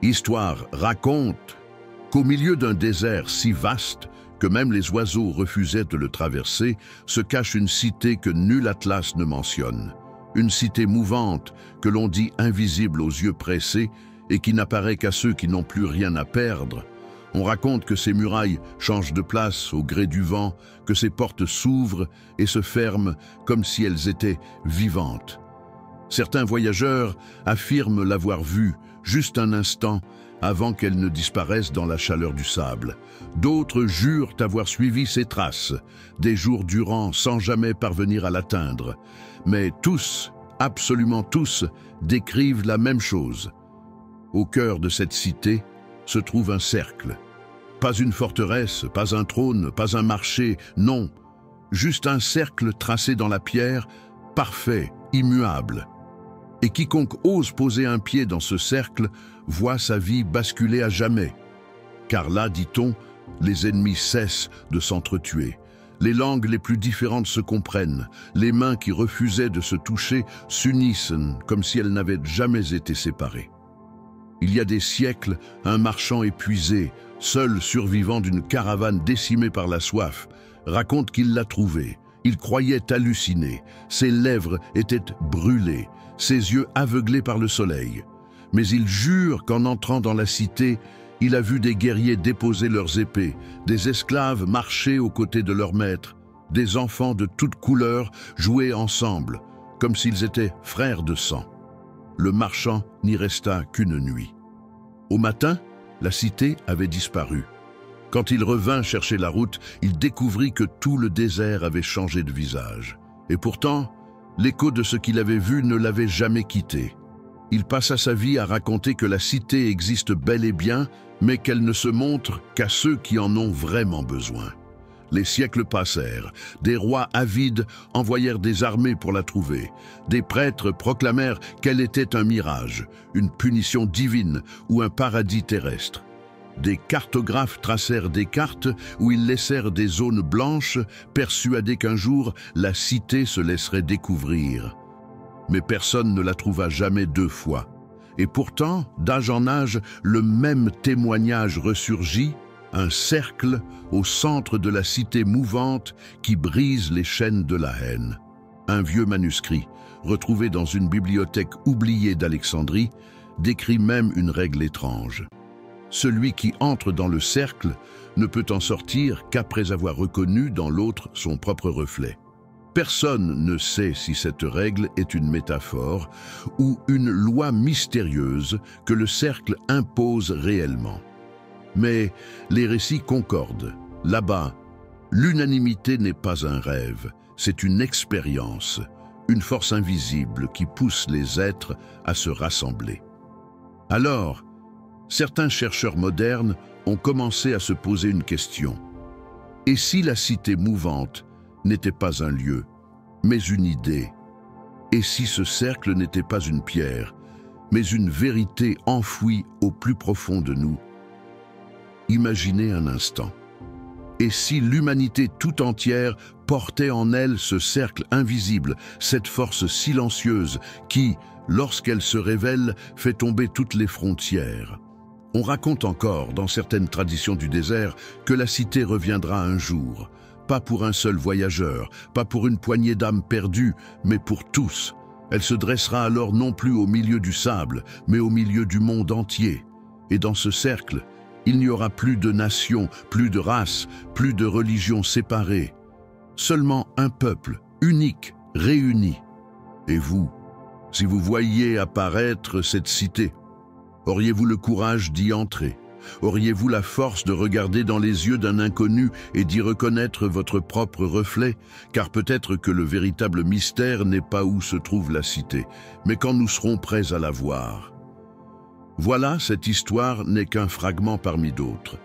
Histoire raconte qu'au milieu d'un désert si vaste que même les oiseaux refusaient de le traverser, se cache une cité que nul atlas ne mentionne. Une cité mouvante que l'on dit invisible aux yeux pressés et qui n'apparaît qu'à ceux qui n'ont plus rien à perdre. On raconte que ces murailles changent de place au gré du vent, que ces portes s'ouvrent et se ferment comme si elles étaient vivantes. Certains voyageurs affirment l'avoir vue juste un instant avant qu'elle ne disparaisse dans la chaleur du sable. D'autres jurent avoir suivi ses traces, des jours durant sans jamais parvenir à l'atteindre. Mais tous, absolument tous, décrivent la même chose. Au cœur de cette cité se trouve un cercle. Pas une forteresse, pas un trône, pas un marché, non. Juste un cercle tracé dans la pierre, parfait, immuable. Et quiconque ose poser un pied dans ce cercle voit sa vie basculer à jamais. Car là, dit-on, les ennemis cessent de s'entretuer. Les langues les plus différentes se comprennent. Les mains qui refusaient de se toucher s'unissent comme si elles n'avaient jamais été séparées. Il y a des siècles, un marchand épuisé, seul survivant d'une caravane décimée par la soif, raconte qu'il l'a trouvée. Il croyait halluciner. Ses lèvres étaient brûlées, ses yeux aveuglés par le soleil. Mais il jure qu'en entrant dans la cité, il a vu des guerriers déposer leurs épées, des esclaves marcher aux côtés de leurs maîtres, des enfants de toutes couleurs jouer ensemble, comme s'ils étaient frères de sang. Le marchand n'y resta qu'une nuit. Au matin, la cité avait disparu. Quand il revint chercher la route, il découvrit que tout le désert avait changé de visage. Et pourtant, l'écho de ce qu'il avait vu ne l'avait jamais quitté. Il passa sa vie à raconter que la cité existe bel et bien, mais qu'elle ne se montre qu'à ceux qui en ont vraiment besoin. Les siècles passèrent, des rois avides envoyèrent des armées pour la trouver. Des prêtres proclamèrent qu'elle était un mirage, une punition divine ou un paradis terrestre. Des cartographes tracèrent des cartes où ils laissèrent des zones blanches, persuadés qu'un jour la cité se laisserait découvrir. Mais personne ne la trouva jamais deux fois. Et pourtant, d'âge en âge, le même témoignage ressurgit, un cercle au centre de la cité mouvante qui brise les chaînes de la haine. Un vieux manuscrit, retrouvé dans une bibliothèque oubliée d'Alexandrie, décrit même une règle étrange. Celui qui entre dans le cercle ne peut en sortir qu'après avoir reconnu dans l'autre son propre reflet. Personne ne sait si cette règle est une métaphore ou une loi mystérieuse que le cercle impose réellement. Mais les récits concordent. Là-bas, l'unanimité n'est pas un rêve, c'est une expérience, une force invisible qui pousse les êtres à se rassembler. Alors, certains chercheurs modernes ont commencé à se poser une question. Et si la cité mouvante n'était pas un lieu, mais une idée? Et si ce cercle n'était pas une pierre, mais une vérité enfouie au plus profond de nous? Imaginez un instant. Et si l'humanité tout entière portait en elle ce cercle invisible, cette force silencieuse qui, lorsqu'elle se révèle, fait tomber toutes les frontières? On raconte encore, dans certaines traditions du désert, que la cité reviendra un jour. Pas pour un seul voyageur, pas pour une poignée d'âmes perdues, mais pour tous. Elle se dressera alors non plus au milieu du sable, mais au milieu du monde entier. Et dans ce cercle, il n'y aura plus de nations, plus de races, plus de religions séparées. Seulement un peuple, unique, réuni. Et vous, si vous voyiez apparaître cette cité, auriez-vous le courage d'y entrer? Auriez-vous la force de regarder dans les yeux d'un inconnu et d'y reconnaître votre propre reflet? Car peut-être que le véritable mystère n'est pas où se trouve la cité, mais quand nous serons prêts à la voir. Voilà, cette histoire n'est qu'un fragment parmi d'autres.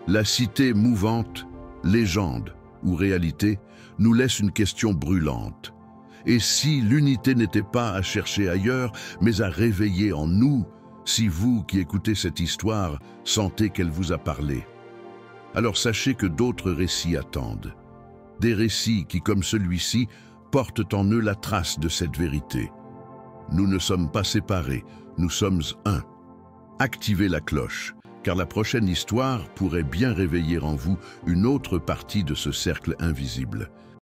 La cité mouvante, légende ou réalité, nous laisse une question brûlante. Et si l'unité n'était pas à chercher ailleurs, mais à réveiller en nous, si vous qui écoutez cette histoire sentez qu'elle vous a parlé, alors sachez que d'autres récits attendent. Des récits qui, comme celui-ci, portent en eux la trace de cette vérité. Nous ne sommes pas séparés, nous sommes un. activez la cloche, car la prochaine histoire pourrait bien réveiller en vous une autre partie de ce cercle invisible.